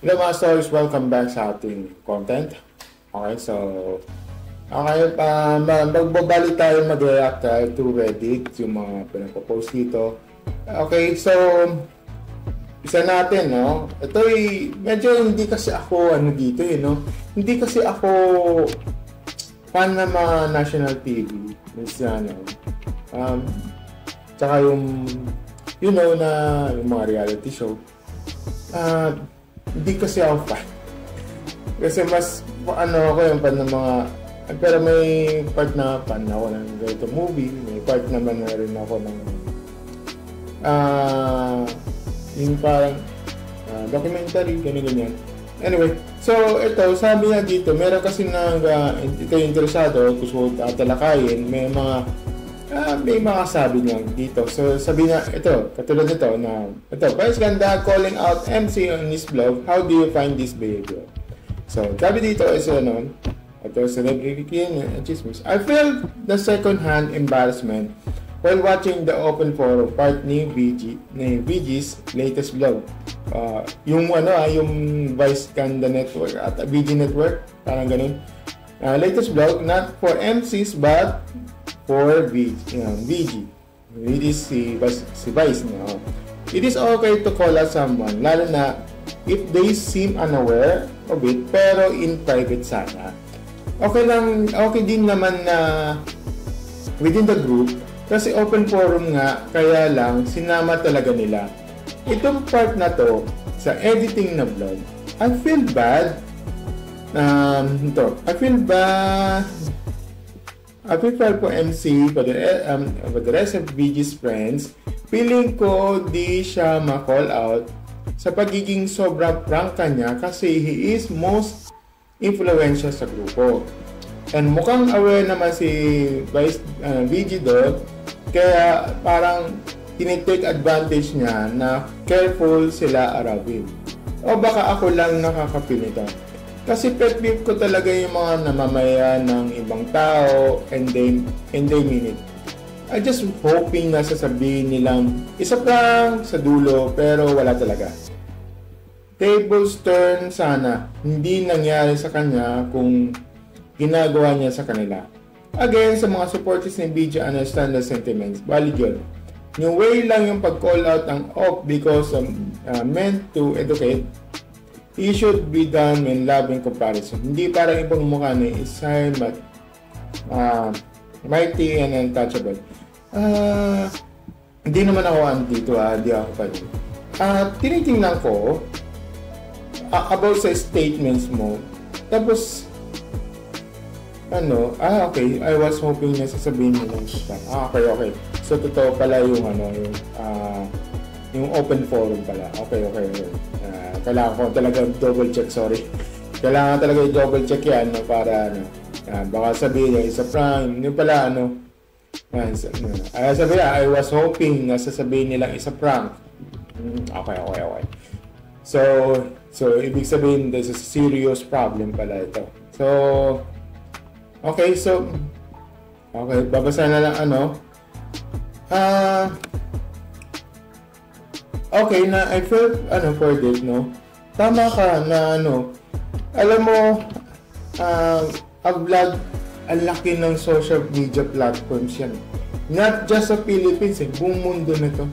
Hello mga stories, welcome back sa ating content. Okay, so magbabalik tayo mag-react to Reddit, yung mga pinagpo-post dito. Okay, so isa natin, no? Ito medyo hindi kasi ako dito, no? Hindi kasi ako fan ng mga national TV. Tsaka yung na yung mga reality show. Hindi kasi ako fan. Kasi mas ako yung fan ng mga, pero may part na fan ako ng ganito movie, may part naman na rin ako ng yung parang documentary, ganyan. Anyway, so ito, sabi nga dito, meron kasi ito yung interesado, gusto tatalakayin, may mga sabi niya dito. So, sabi na, ito, katulad nito, Vice Ganda calling out MC on his blog, how do you find this behavior? So, sabi dito is, ito, celebrity chismis. I felt the second-hand embarrassment while watching the open forum part ni VG's latest blog. Yung Vice Ganda Network at VG Network, parang ganun. Latest blog, not for MCs, but for VG. It is si Vice. It is okay to call out someone, lalo na if they seem unaware of it, pero in private sana. Okay din naman na within the group, kasi open forum nga, kaya lang sinama talaga nila. Itong part na to, sa editing na vlog, I feel bad. I feel for MC, for the rest of VG's friends. Feeling ko di siya ma-call out sa pagiging sobrang prangka niya kasi he is most influential sa grupo. And mukhang aware naman si VG doon, kaya parang tinitake advantage niya na careful sila arabin. O baka ako lang nakakapil nito. Kasi pet peeve ko talaga yung mga namamaya ng ibang tao and they mean it. I just hoping na sasabihin nilang isa prank sa dulo pero wala talaga. Tables turn sana. Hindi nangyari sa kanya kung ginagawa niya sa kanila. Again, sa mga supporters ni BJ, understand the sentiments. Valid yun. Yung way lang yung pag-call out ang off because meant to educate. It should be done when loving comparison. Hindi parang ibang mukha na Isay, mighty and untouchable. Hindi naman ako dito hindi ako pa rin. Tinitingnan ko about sa statements mo. Tapos okay, I was hoping na sasabihin mo lang siya. Okay. So totoo pala yung yung open forum pala. Okay. Kailangan ko talaga double check, sorry. Kailangan talaga i-double check yan para baka sabihin niya isa prank. Yung pala sabi niya, I was hoping na sasabihin nilang isa prank. Okay. So ibig sabihin there's a serious problem pala ito. So okay, babasa na lang okay na I felt for it, no? Tama ka na alam mo ang vlog, ang laki ng social media platforms yan. Not just sa Philippines, buong mundo na to.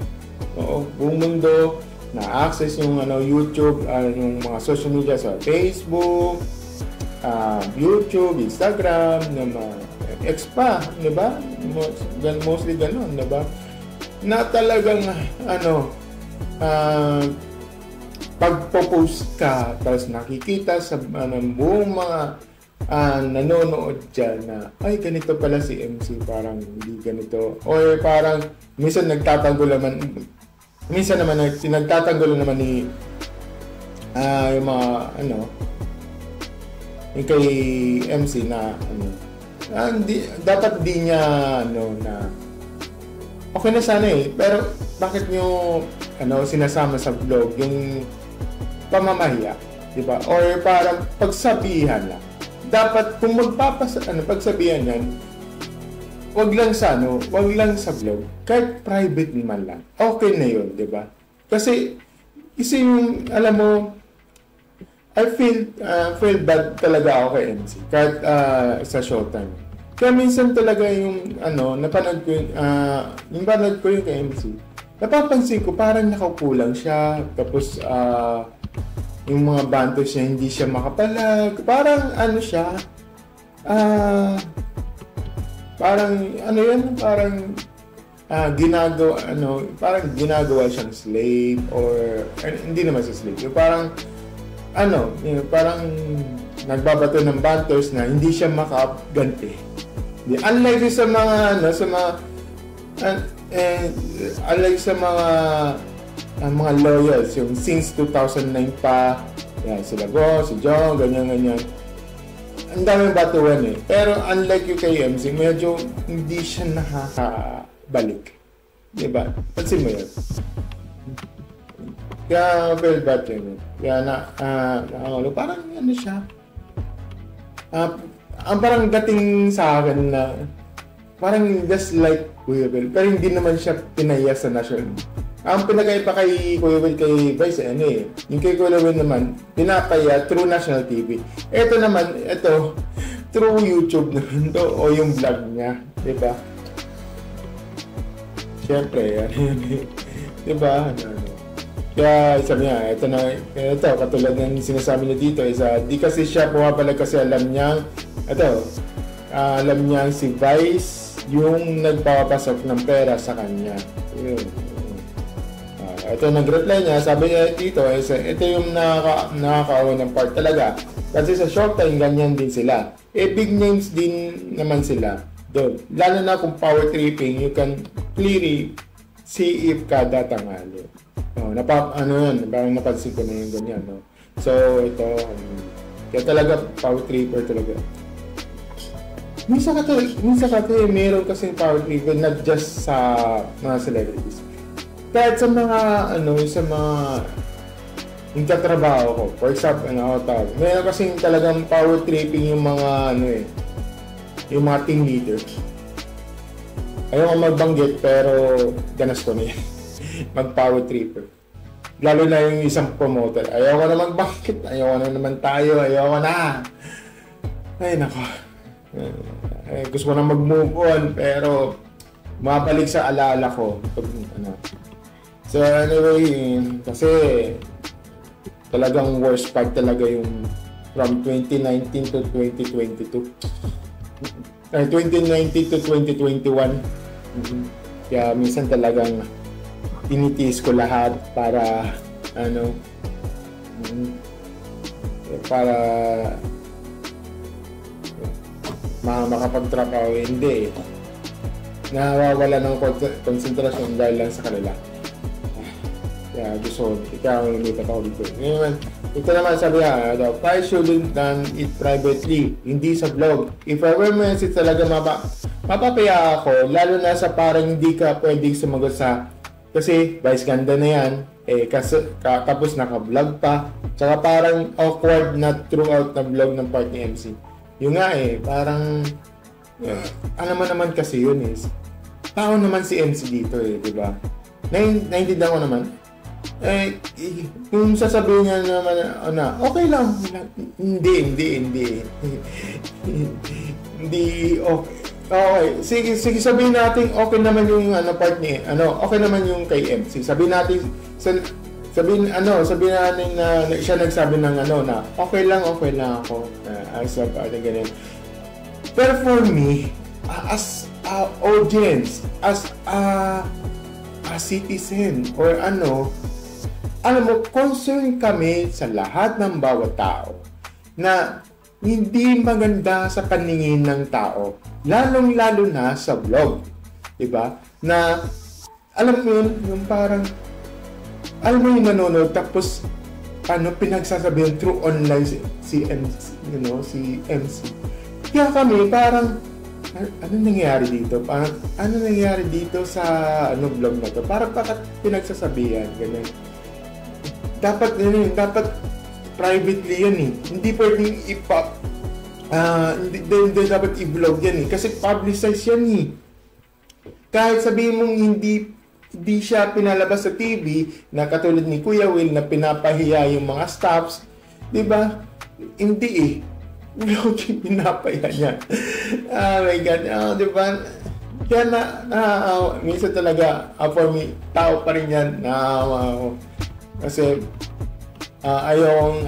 Oo, buong mundo na access yung YouTube, yung mga social media sa Facebook, YouTube, Instagram, X pa, di ba? Mostly ganun, di ba? Na talagang pagpo-post ka tapos nakikita sa buong mga nanonood dyan na ay ganito pala si MC, parang hindi ganito, or parang minsan nagtatanggol naman ni yung mga yung kay MC na dapat di niya na okay na sana pero bakit nyo sinasama sa vlog yung pamamahiya, di ba? Or parang pagsabihan lang. Dapat kung pagsabihan yan, wag lang sa vlog, kahit private naman lang. Okay na 'yun, di ba? Kasi isa yung alam mo feel bad talaga ako kay MC kahit sa Showtime. Kaya minsan talaga yung napanood ko yung panood ko yung kay MC. Napapansin ko parang nakakulang siya, tapos yung mga bantos niya hindi siya makapalag. Parang siya parang parang ginagawa siyang slave or hindi naman sa slave. Yung parang parang nagbabato ng banters na hindi siya makaganti. Unlike sa mga unlike sa mga loyals, yung since 2009 pa, sila Go, si John, ganyan. Ang daming batuan eh. Pero unlike yung kay MC, medyo hindi siya nakakabalik. Diba? Pansin mo yun. Kaya well bad yun. Kaya parang siya. Ang parang dating sa akin na parang just like Kuya Will. Pero hindi naman siya pinaya sa national. Ang pinagkaiba kay Kuya Will kay Vice, yung kay Kuya Will naman, pinapaya through national TV. Ito naman, through YouTube naman to, o yung vlog niya. Diba? Siyempre, diba? Kaya sabi niya, ito, katulad ng sinasabi niya dito, di kasi siya pumapalag kasi alam niya si Vice yung nagpapasok ng pera sa kanya. Ito nag-reply niya, sabi niya dito, ito yung nakakaawa ng part talaga. Kasi sa Showtime, ganyan din sila. Big names din naman sila doon. Lalo na kung power tripping, you can clearly see if kada tanghali. Parang napansin ko na yung ganyan. No? So, ito, kaya talaga, power tripper talaga. Minsan ka meron kasing power tripper, not just sa mga celebrities. Kahit sa mga, yung katrabaho ko, for example, meron kasing talagang power tripping yung mga, yung mga team leaders. Ayaw ko magbanggit, pero ganas ko na yan. Mag-power tripper. Lalo na yung isang promoter. Ayaw ko na magbanggit, ayaw ko na naman tayo, ayaw ko na. Ay, nako. Gusto ko na mag-move on, pero mabalik sa alaala ko. So anyway, kasi talagang worst part talaga yung from 2019 to 2022. 2019 to 2021. Kaya minsan talagang tinitiis ko lahat para para makapagtrabaho. Hindi. Nawawala ng konsentrasyon dahil lang sa kanila. Kaya gusto, ikaw ang lumipat ako dito. Ngayon, ito naman sabi niya, I shouldn't done it privately, hindi sa vlog. If I were message talaga mapapaya ako, lalo na sa parang hindi ka pwedeng sumagot sa, kasi vice ganda na yan, tapos naka-vlog pa, tsaka parang awkward na throughout na vlog ng part ni MC. Yung nga parang, alam naman kasi yun tao naman si MC dito di ba? Naintindihan ko naman. Kung sasabihin niya naman okay lang. Hindi. Hindi okay. Okay, sige sabihin natin okay naman yung part ni okay naman yung kay MC. Sabihin natin natin na siya nagsabi ng na okay lang ako. As a ganyan. Pero for me, as audience, as a citizen or alam mo, concern kami sa lahat ng bawat tao na hindi maganda sa paningin ng tao, lalong-lalo na sa vlog, diba? Na alam mo yun, yung parang alam mo yung nanonood tapos pinagsasabihan through online si MC, si MC. Kaya kami parang ano nangyayari dito? Parang ano nangyayari dito sa vlog na to? Parang pinagsasabihan ganun. Dapat privately yan Hindi pwedeng hindi dapat i-vlog yan kasi publicize yan Kahit sabihin mong hindi siya pinalabas sa TV na katulad ni Kuya Will na pinapahiya yung mga staffs, Di ba? Hindi eh. Vlogging, pinapaya niya. Oh my God. Di ba? Kaya minsan talaga, for me, tao pa rin yan. Kasi, ayong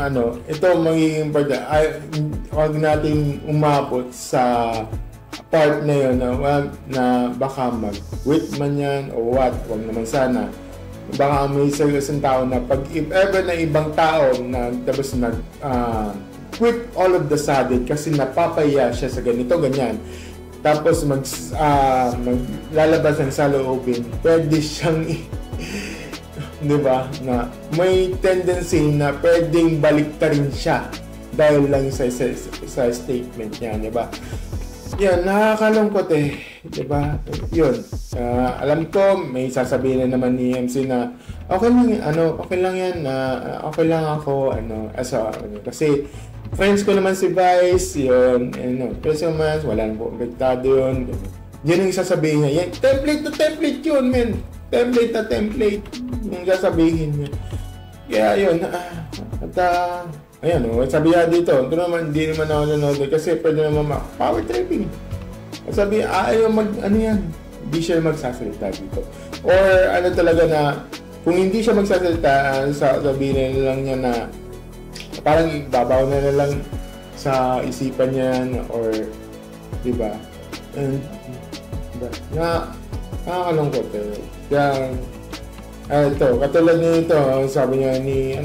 ito magiging part, huwag natin umabot sa part na yun na baka mag-quit man yan o what, huwag naman sana. Baka may isang tao na pag if ever na ibang tao na tapos quit all of the sudden kasi napapaya siya sa ganito, ganyan. Tapos maglalabas ng saloobin, pwede siyang di ba, na may tendency na pwedeng baliktarin siya dahil lang sa statement niya, di ba? Yan, nakakalungkot eh, di ba? Yun, alam ko may sasabihin na naman ni MC na okay lang yan, okay lang ako, kasi friends ko naman si Vice, yun, friends ko naman, wala nang po apektado yun. Yun yung sasabihin niya, template to template yun, men. Template na template yung sasabihin niya. Kaya yun, ayan, sabi niya dito, ito naman, hindi naman ako nanonood kasi pwede naman power tripping. Sabi niya, ayaw hindi siya magsasalita dito. Or talaga na, kung hindi siya magsasalita, sabihin na lang niya na, parang ibabaw na lang sa isipan niya, or, di ba? And, nakakalungkot eh. Kaya, ito, katulad nito, sabi niya ni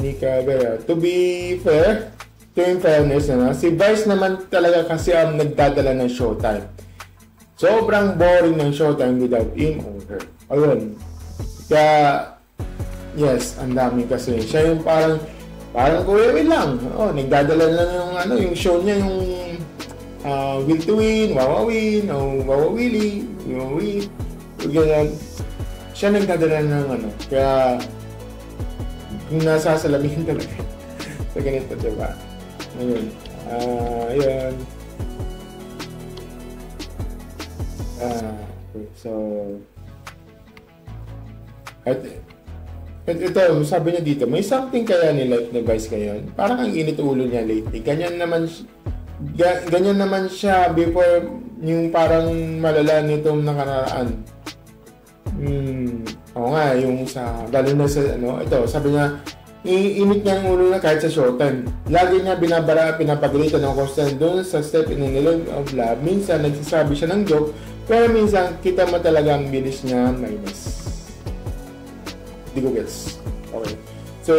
Nika Vera, to be fair, to in fairness, si Vice naman talaga kasi ang nagdadala ng showtime. Sobrang boring ng showtime without him or her. Ayun. Kaya, yes, ang dami kasi. Siya yung parang kuwewe lang. Nagdadala lang yung show niya, yung Will to Win, Wawawin, o Wawawili, Wawawin. Ganyan. Siya nagdadala ng kaya kung nasasalamin talaga sa ganito, diba? Ayun. Ayun. Okay. So, at ito, sabi niya dito, may something kaya ni Life ni Vice ngayon? Parang ang init ulo niya lately. Ganyan naman siya before yung parang malala nitong nakaraan. Oo nga, yung lalo na sa ito, sabi niya, iinit niya ang ulo na kahit sa showtime. Lagi niya pinapagalitan ng constant doon sa step in the middle of love. Minsan, nagsasabi siya ng joke, pero minsan, kita mo talaga ang bilis niya minus. Hindi ko gets. Okay. So,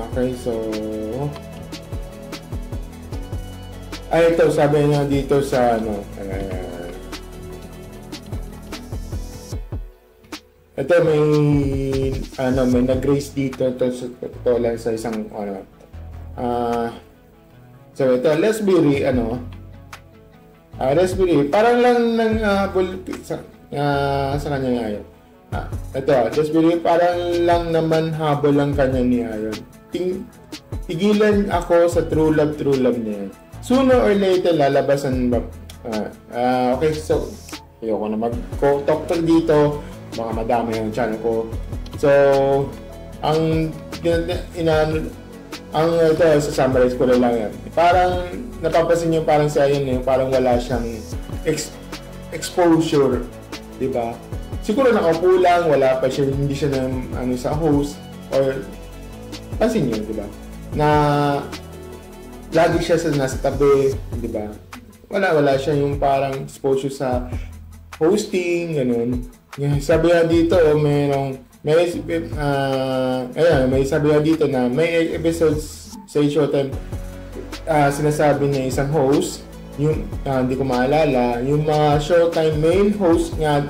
okay, so, ito, sabi niya dito sa ito may nag-raise dito to lang sa isang so ito, let's be real, parang lang ng sa kanya ni Ayon. Ito, let's be real, parang lang naman habol lang kanya ni Ayon. Tigilan ako sa true love niya. Sooner or later, lalabasan ba? Okay, so, ayoko na mag-talk dito. Baka madami yung channel ko. So, ito, sa-summarize ko lang yan. Parang, napapasin nyo parang sa yun, parang wala siyang exposure. Diba? Siguro nakaupo lang, wala pa siya, hindi siya sa host. Or, pansin nyo, diba? Na, lagi siya nasa tabi, di ba? Wala siya yung parang exposure sa hosting, ganun. Sabi nga dito, may sabi nga dito na may episodes sa Showtime, sinasabi niya isang host, yung hindi ko maalala, yung mga Showtime main host nga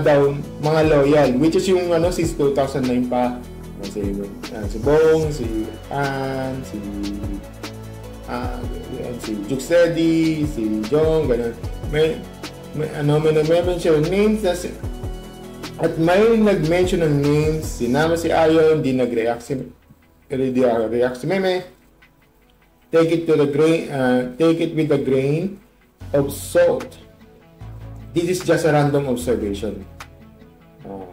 daw mga loyal, which is yung since 2009 pa, si Bong, si Ann, si Jukes Steady, si Jong, gano'n. May mention names na at may nag-mention ng names, sinama si Ayon, di nag-react si Meme. Take it with a grain of salt. This is just a random observation.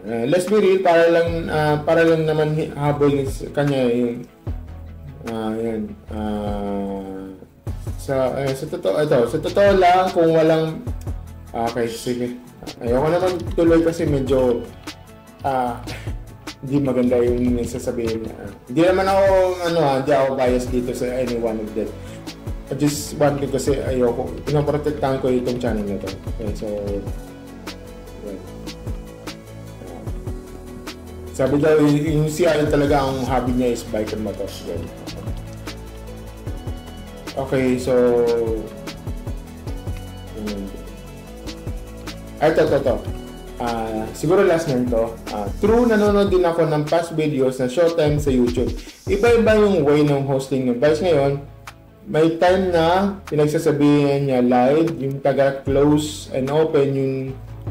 Let's be real, para lang naman habol sa kanya yung yan. Sa totoo lang, kung walang okay, sige. Ayoko naman tuloy kasi medyo hindi maganda yung sasabihin niya. Hindi naman ako hindi ako biased dito sa any one of them. I just wanted kasi ayoko, pinaprotektahan ko itong channel na to. Okay, so sabi daw yung si Ayon talaga ang hobby niya is bike and motor. Okay, so ito. Siguro last name to. True, nanonood din ako ng past videos na Showtime sa YouTube. Iba-iba yung way ng hosting ng Vice ngayon. May time na pinagsasabihan niya live, yung taga-close and open, yung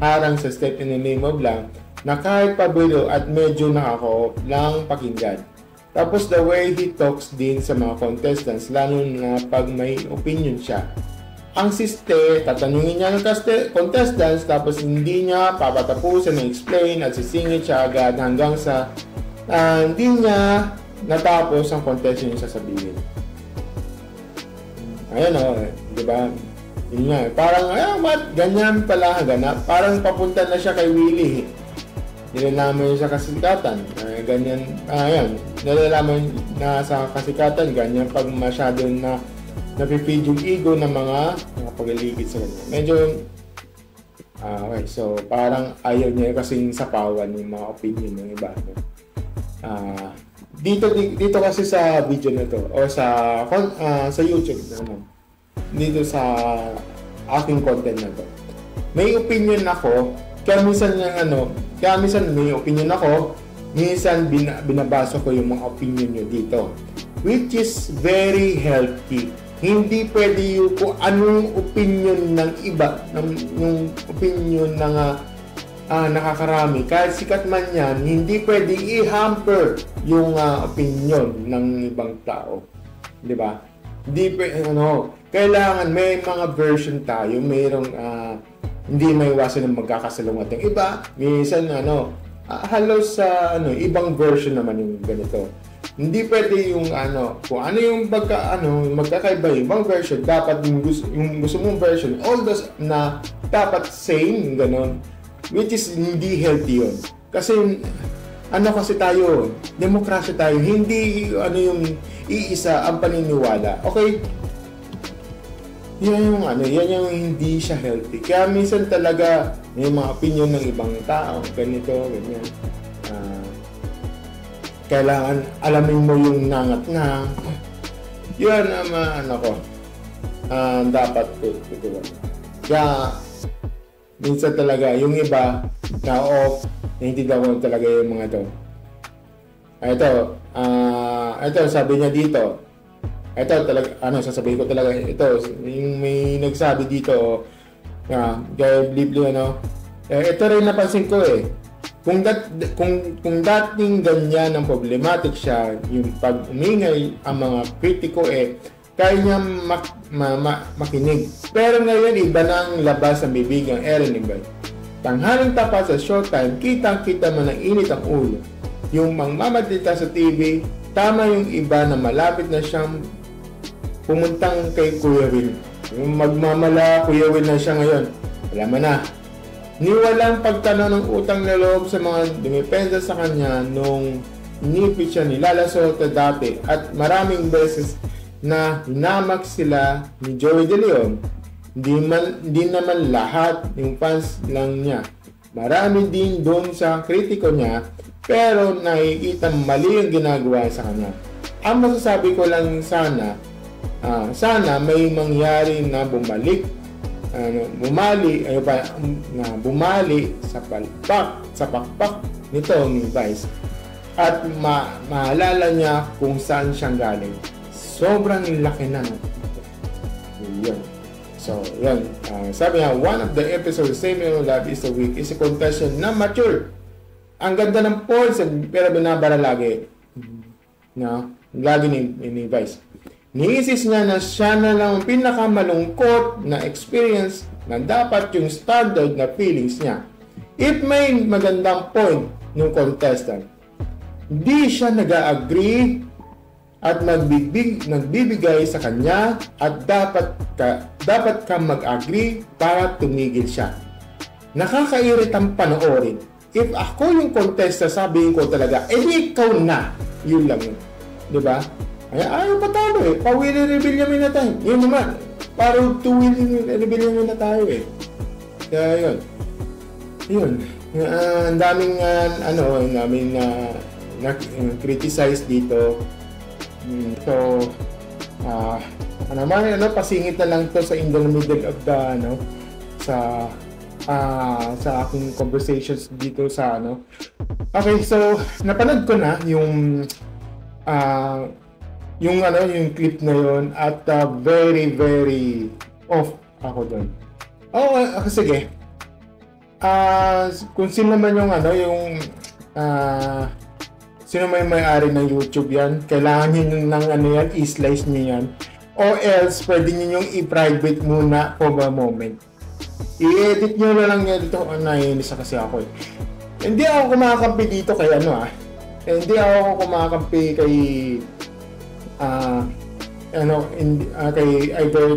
harang sa step in the name of lang, na kahit pabilo at medyo nakaka-off lang pakinggan. Tapos the way he talks din sa mga contestants, lalo na pag may opinion siya. Ang siste, tatanungin niya ng contestants, tapos hindi niya papatapusin na explain at sisingit siya agad hanggang sa hindi niya natapos ang contestant yung sasabihin. Ayan di ba? Yun nga, parang, ganyan pala ganap. Parang papunta na siya kay Willie. Nilalaman niya sa kasikatan. Ganyan, nilalaman na sa kasikatan, ganyan pag masyado na napipid yung ego ng mga pagaligid sa kanya. Medyo, okay, so parang ayaw niya kasing sapawan yung mga opinion ng iba. Dito kasi sa video na to, o sa YouTube naman, dito sa aking content na to, may opinion ako, kaya minsan may opinion ako, minsan binabasa ko yung mga opinion nyo dito, which is very healthy. Hindi pwede yung kung anong opinion ng iba, yung opinion ng nakakarami. Kahit sikat man yan, hindi pwede i-hamper yung opinion ng ibang tao. Di ba? Hindi pwede, kailangan may mga version tayo, mayroong hindi may iwasan ng magkakasalungat ng iba. Minsan halos sa ibang version naman yung ganito. Hindi pwede yung kung ano yung magkakaiba yung ibang version, dapat yung gusto mong version, all those na dapat same, ganon. Which is hindi healthy yun. Kasi kasi tayo, demokrasya tayo, hindi yung iisa ang paniniwala. Okay? Yan yung hindi siya healthy. Kaya minsan talaga may mga opinion ng ibang tao, ganito, ganyan. Kailangan alamin mo yung nangat na. Yun dapat ito. Kaya minsan talaga yung iba na off, naintindihan ko talaga yung mga to. Ito sabi niya dito. Ito talaga, sasabihin ko talaga, ito, yung may nagsabi dito, kaya Blipli, ito rin napansin ko kung dating ganyan ang problematic siya, yung pag umingay ang mga kritiko kaya niya makinig. Pero ngayon, iba na ang labas ng bibig ng Eren Ibay. Tanghaling tapat sa Showtime, kitang-kita mo ng init ang ulo. Yung mangmamadita sa TV, tama yung iba na malapit na siyang pumuntang kay Kuya Will. Yung magmamala, Kuya Will na siya ngayon. Wala man na. Niwalang pagtanaw ng utang na loob sa mga dumipenda sa kanya nung inipit siya ni Lala Soto dati at maraming beses na hinamak sila ni Joey De Leon. Hindi naman lahat yung fans lang niya. Marami din doon sa kritiko niya pero nakikita mali yung ginagawa sa kanya. Ang masasabi ko lang sana may mangyari na bumali sa pakpak nito ni Vice at maalala niya kung saan siyang galing. Sobrang laki na yun. So yun, sabi niya, one of the episodes Saving Your Love is a Week is a contestant na mature. Ang ganda ng points pero binabara lagi ni Vice. Niisis niya na siya na lang ang pinakamalungkot na experience na dapat yung standard na feelings niya. If may magandang point ng contestant, hindi siya nag-agree at nagbibigay sa kanya at dapat ka mag-agree para tumigil siya. Nakakairitang panoorin. If ako yung contestant, sabihin ko talaga, ikaw na. Yun lang yun. Diba? Ayaw patalo eh. Pa-Willie Rebellion na tayo. Yun naman. Parang 2 Willie Rebellion na tayo eh. Kaya yun. Yun. Ang daming criticize dito. So, pasingit na lang to sa in the middle of the, sa aking conversations dito sa Okay, so, napanood ko na yung clip na yun at very, very off ako doon. Sige. Kung sino naman sino may-ari ng YouTube yan, kailangan nyo ng i-slice nyo yan. Or else, pwede nyo yung i-private muna for a moment. I-edit nyo na lang yan dito. Naiinis kasi ako eh. Hindi ako kumakampi dito kay hindi ako kumakampi kay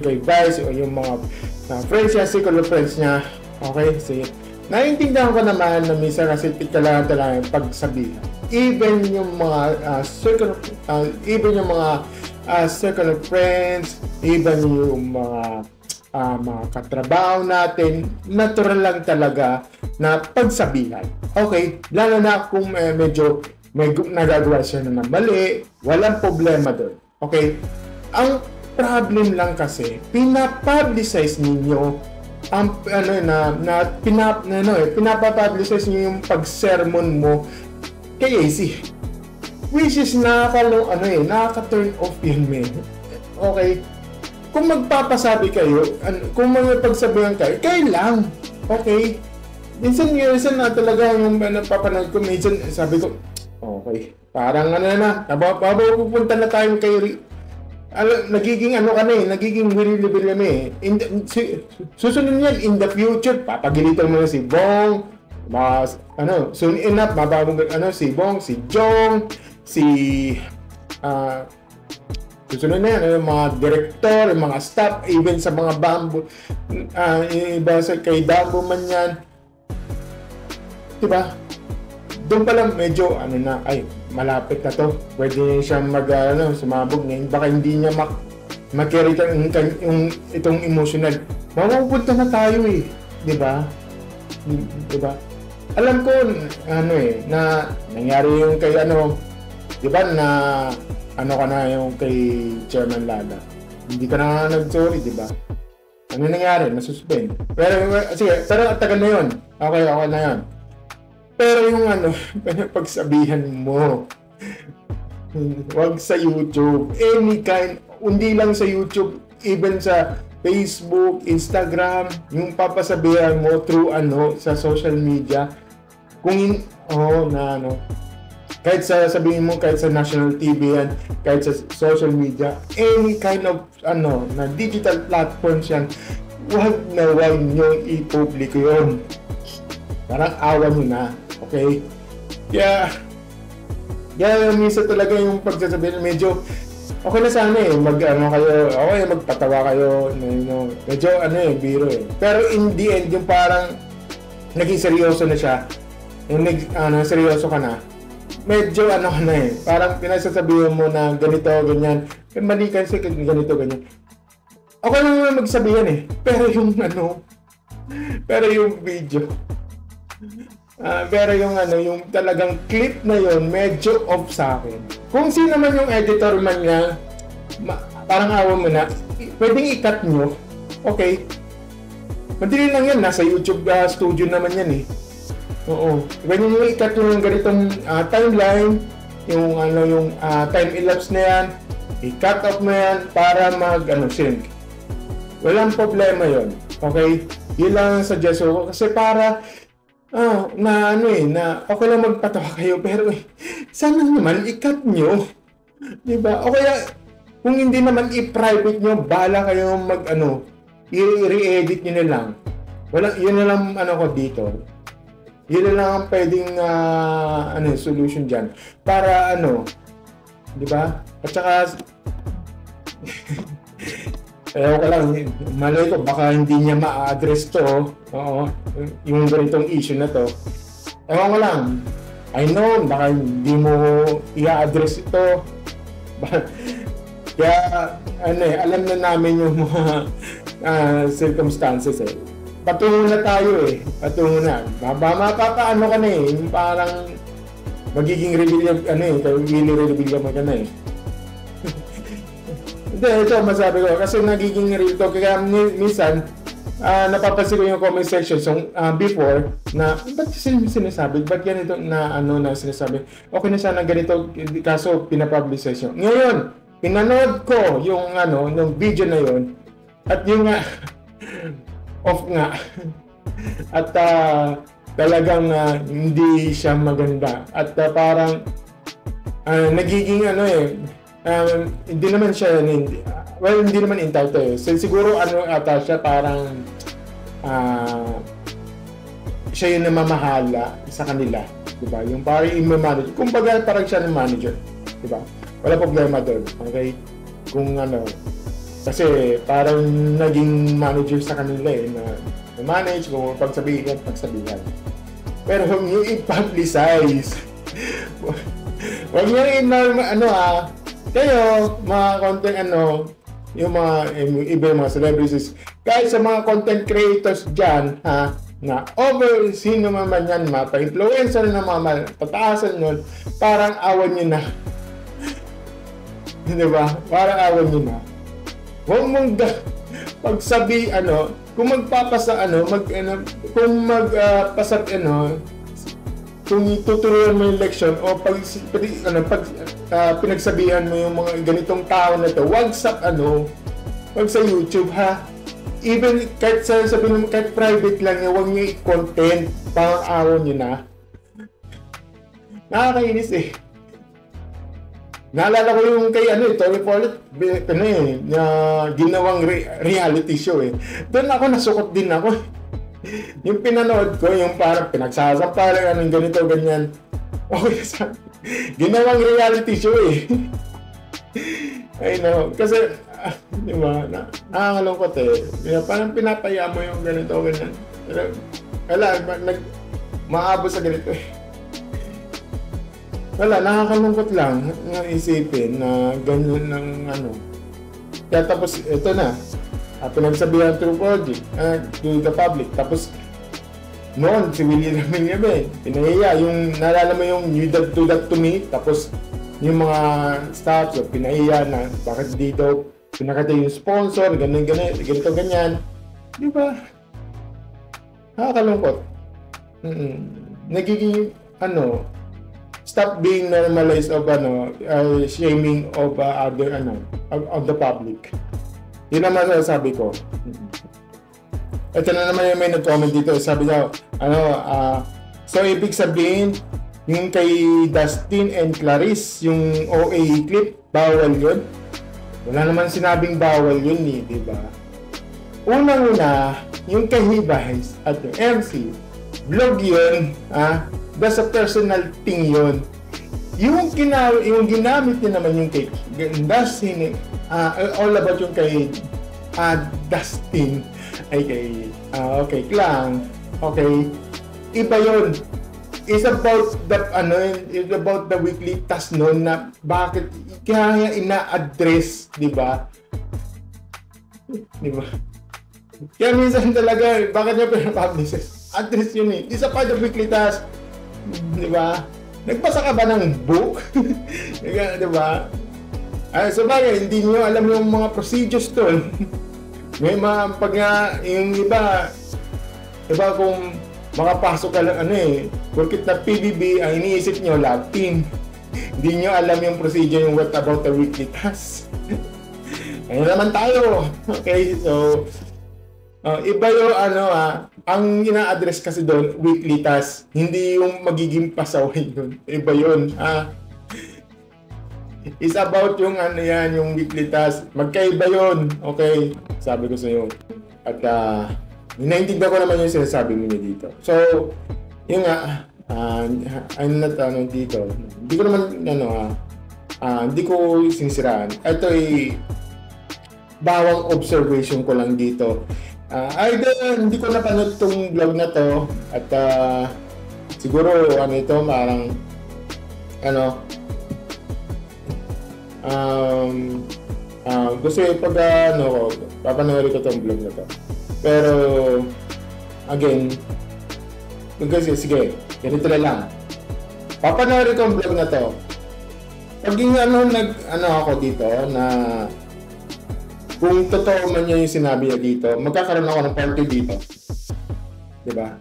kay Vice o yung mga friends niya, circle of friends niya. Okay, sige. Naiintindihan ko naman na minsan kasi talaga yung pagsabihan. Even yung mga circle of friends, even yung mga katrabaho natin, natural lang talaga na pagsabihan. Okay, lalo na kung medyo may nagagawa siya na mali, walang problema doon. Okay, ang problem lang kasi, pinapublicize ninyo ang pinapapublicize niyo yung pag-sermon mo kay AC. Which is nakaka-turn off yun, man. Okay? Kung magpapasabi kayo, kung magpagsabihan kayo lang. Okay? Minsan na talaga yung napapanood ko, minsan sabi ko, okay, parang pupunta na tayo kay nagiging nagiging Willie eh. Susunod yan, in the future, papagilitan mo na si Bong, soon enough, si Bong, si Jong, susunod na yan, yung mga director, yung mga staff, even sa mga bamboo, iba kay Dambo man yan. Diba? Doon pa lang medyo, malapit na to. Pwede siyang sumabog ngayon. Baka hindi niya mag-carry yung itong emotional. Mapupunta na tayo eh. Diba? Diba? Alam ko, na nangyari yung kay diba na ka na yung kay Chairman Lada. Hindi ka na nag-sorry, diba? Ano nangyari? Nasuspend. Pero, sige, pero tagal na yun. Okay na yun. Pero yung pagsabihan mo, wag sa YouTube, any kind, hindi lang sa YouTube, even sa Facebook, Instagram, yung papasabihan mo through sa social media, kahit sabihin mo, kahit sa national TV yan, kahit sa social media, any kind of na digital platforms yan, wag nyo i-public yun. Parang awa nyo na. Okay? Kaya minsan talaga yung pagsasabihin, medyo okay na sana magpatawa kayo, medyo biro eh. Pero in the end, yung parang naging seryoso na siya, yung seryoso ka na, medyo parang pinasasabihin mo na ganito, ganyan, mali kasi ganito, ganyan. Okay lang naman magsabihan eh, pero yung video, pero yung talagang clip na yon medyo off sa akin. Kung sino man yung editor man niya, parang awa mo na, pwedeng i-cut nyo. Okay? Madali lang yan, nasa YouTube studio naman yan eh. Oo. Pwede nyo i-cut yung ganitong timeline, yung time-elapse na yan, i-cut off mo yan para sync. Walang problema yon. Okay? Yun lang ang suggestion ko kasi para na okay lang magpatawa kayo pero sana naman i-cut nyo, diba? O kaya kung hindi naman i-private nyo, bahala kayo i-re-edit nyo na lang. Yun na lang ko dito. Yun lang ang pwedeng solution dyan. Para di ba? At saka, ewan ko lang, malay ko, baka hindi niya ma-address to, yung ganitong issue na to. Ewan ko lang, I know, baka hindi mo i-address ito. Kaya, alam na namin yung mga circumstances eh. Patungo na tayo eh. Patungo na. Mapapaano ka na eh. Yung parang magiging rebellion, rebellion mo ka na eh. Hindi, ito masabi ko. Kasi nagiging real talk. Kaya minsan, napapansin ko yung comment section before na ba't sinasabi? Ba't yan ito na sinasabi? Okay na sana ganito kaso pinapublicize yun. Ngayon, pinanood ko yung video na yun at yung off nga at talagang hindi siya maganda at parang nagiging hindi naman siya hindi naman entitled eh. So, siguro ata siya parang siya yung namamahala sa kanila, di ba? Yung parang i-manage. Kumbaga parang siya ng manager, di ba? Wala problema doon, okay? Kung kasi parang naging manager sa kanila eh na manage kung pagsabihan. Pero kung yung i-publicize, wag niyo rin kayo, mga content yung mga iba mga celebrities, kahit sa mga content creators dyan, na over, sino man yan, mapa-influencer na pataasan nun, parang awan nyo na. Diba? Parang awan nyo na. Huwag mong pagsabi, kung magpapasa, kung tuturuan mo yung leksyon o pag pinagsabihan mo yung mga ganitong tao na to, wag sa YouTube ha. Even kahit sabihin mo kahit private lang yan, wag niyo i-content, parang araw niyo na. Nakakainis eh. Naalala ko yung kay Tony Pollard, na ginawang reality show eh. Doon ako nasukot din ako. Yung pinanood ko, yung parang pinagsasampalan, ganito, ganyan. Okay, ginawang reality show eh. I know. Kasi, di ba, nakakalungkot eh. Parang pinapaya mo yung ganito, ganyan. Pero, maabot sa ganito eh. Wala, nakakalungkot lang na isipin na ganyan ng Kaya tapos, ito na. Pinagsabihan through project to the public. Tapos noon si Willie Ramirez pinahiya yung naalala mo yung you do that to me, tapos yung mga staff pinahiya na bakit dito pinakita yung sponsor ganito ganyan, di ba? Nakakalungkot. Nagiging stop being normalized of shaming of other of the public. Yun naman sabi ko. Ito na naman yung may nag-comment dito. Sabi niya, so ibig sabihin, yung kay Dustin and Clarice, yung OA clip, bawal yun? Wala naman sinabing bawal yun di ba? Unang-una, yung kay Hibay at yung MC, vlog yun, that's a personal thing yun. Yung ginamit niya naman yung kay Dustin, all about yung kay Dustin ay kay okay lang, okay, iba yun. It's about the weekly task noon na bakit kaya ina-address, di ba? Di ba? Kaya minsan talaga bakit niya pinapublicize? Address yun eh. It's a part of weekly task, di ba? Nagbasa ka ba ng book? Di ba? So bagay, hindi nyo alam yung mga procedures doon. May mga pag yung iba kung makapasok ka lang porque na PBB, ang iniisip nyo lab team. Hindi nyo alam yung procedure yung what about the weekly task. Ayun naman tayo. Okay, so iba yung ang ina-address kasi doon weekly task, hindi yung magiging pasaway yun. Iba yun. It's about yung yung weekly task. Magkaiba yun. Okay, sabi ko sa iyo. At ninaintindihan ko naman yung sinasabi mo niya dito. So, Yung nga, I'm not ano dito. Hindi ko naman hindi ko sinisiraan. Ito ay bawang observation ko lang dito. Either hindi ko napanood tong vlog na to at siguro ano ito parang gusto yung pag papanoorin ko tong vlog na to. Pero again, kasi sige, ganito na lang. Papanoorin ko ang vlog na to. Pag yung ako dito na kung totoo man yung sinabi niya dito, magkakaroon ako ng party dito. Diba?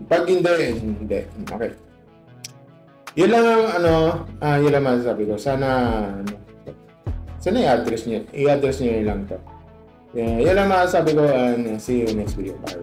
Pag hindi. Okay. Yun lang ang yun lang masasabi ko. Sana i-address nyo lang to. Yun lang masasabi ko and see you next video. Bye.